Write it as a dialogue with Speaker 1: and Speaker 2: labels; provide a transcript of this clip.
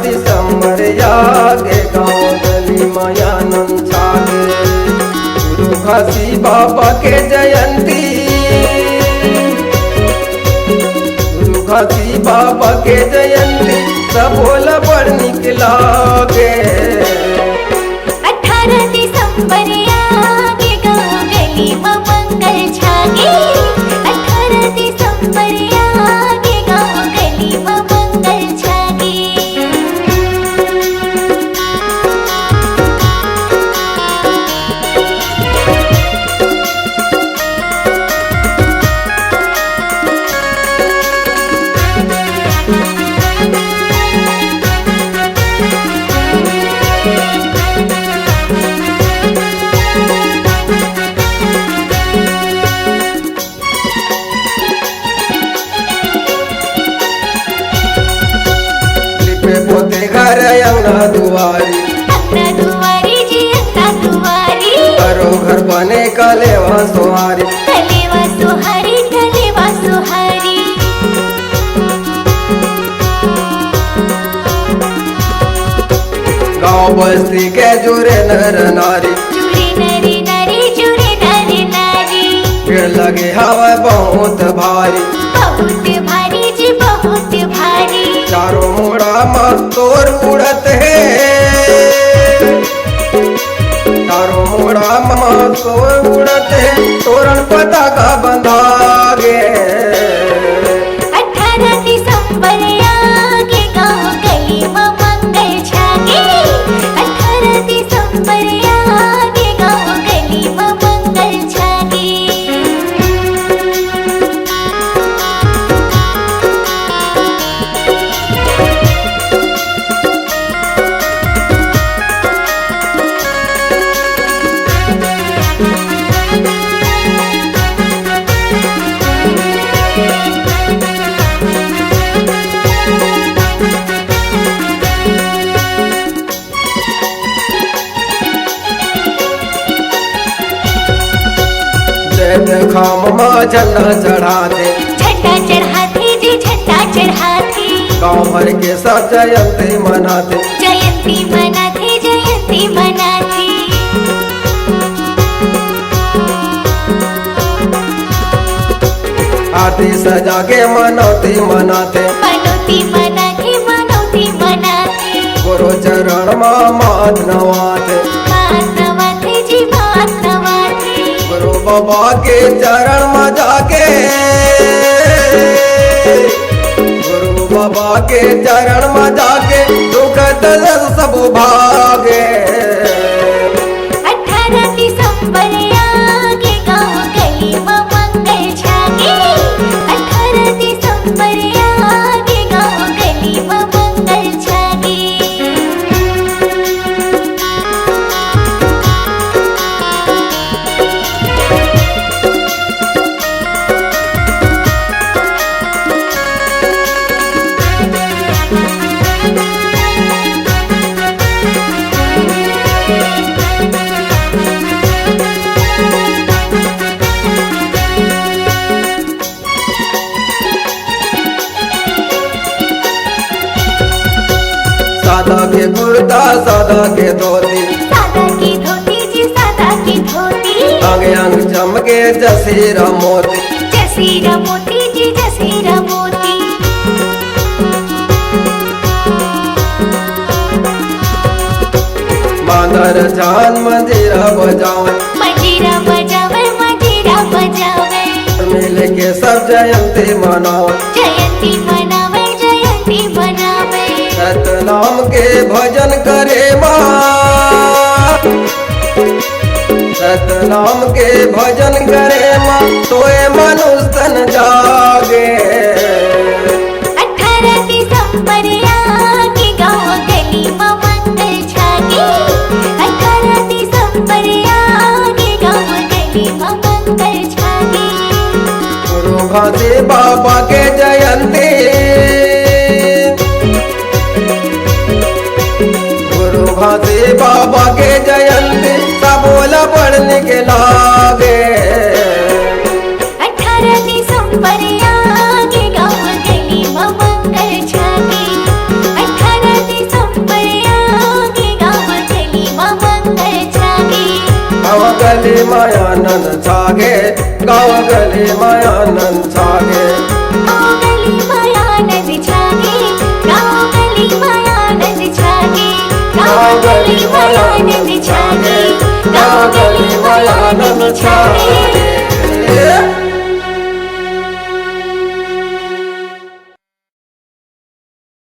Speaker 1: दिसंबर आगे गाँव गली मायानंद छागे। गुरु घासी बाबा के जयंती, गुरु घासी बाबा के जयंती सब भोला बड़ निक लागे।
Speaker 2: 18 दिसंबर आगे गाँव गली में मंगल छागे। 18 दिसंबर आगे गाँव गली में मंगल छागे।
Speaker 1: पोते घर अंगना दुआरी,
Speaker 2: अंगना दुआरी जी अंगना दुआरी।
Speaker 1: घरों घर बने कलेवा सुहारी,
Speaker 2: कलेवा सुहारी कलेवा सुहारी।
Speaker 1: गाँव बस्ती के जुरे नर नारी,
Speaker 2: जुरे नरी नारी जुरे नरी नारी।
Speaker 1: भीड़ लगे हवा बहुत भारी,
Speaker 2: बहुत भारी जी बहुत भारी।
Speaker 1: चारों मुड़ा मस्तोर उड़त है, चारों मुड़ा मस्तोर उड़त है, तोरण पताका बंधागे।
Speaker 2: 18 दिसंबर आगे गाँव गली में मंगल छागे। 18 दिसंबर आगे गाँव गली में मंगल छागे।
Speaker 1: खाम माँ झंडा चढ़ाते,
Speaker 2: झंडा चढ़ाते जी झंडा चढ़ाते।
Speaker 1: गाँव भर के सब जयंती मनाते,
Speaker 2: जयंती मनाते जयंती मनाते।
Speaker 1: आरती सजा के मनौती मनाते,
Speaker 2: मनौती मनाते मनौती मनाते।
Speaker 1: गुरु चरण माँ मात नवाते,
Speaker 2: मात नवाते जी मात नवाते।
Speaker 1: गुरु बाबा के चरण में जाके, गुरु बाबा के चरण में जाके दुख दर्द सब भागे।
Speaker 2: 18 दिसंबर आगे गाँव गली में मंगल छागे। 18 दिसंबर आगे गाँव गली में मंगल छागे।
Speaker 1: सादा के कुर्ता सादा के धोती,
Speaker 2: सादा की धोती जी सादा की धोती।
Speaker 1: अंग अंग चमके जसीरा मोती,
Speaker 2: जसीरा मोती जी जसीरा मोती।
Speaker 1: मांदर जान मंजीरा बजावे,
Speaker 2: मंजीरा बजावे मंजीरा बजावे।
Speaker 1: मिल के सब जयंती मनावे,
Speaker 2: जयंती मनावे जयंती मनावे।
Speaker 1: सतनाम के भजन करे माँ, सतनाम के भजन करे माँ, तोए मनुष्य तन जागे।
Speaker 2: 18 दिसंबर आगे गाँव गली में मंगल छागे। 18 दिसंबर आगे गाँव गली में मंगल छागे।
Speaker 1: गुरु घासी बाबा के जयंती, गुरु घासी बाबा के जयंती सब बोला पढ़ने के लागे।
Speaker 2: 18 दिसंबर आगे गाँव गली में मंगल छागे। 18 दिसंबर
Speaker 1: गली मायानंद छागे गाँव गली मायानंद छागे
Speaker 2: गाँव गली मायानंद छागे गाँव गली मायानंद छागे गाँव गली मायानंद छागे गाँव गली मायानंद छागे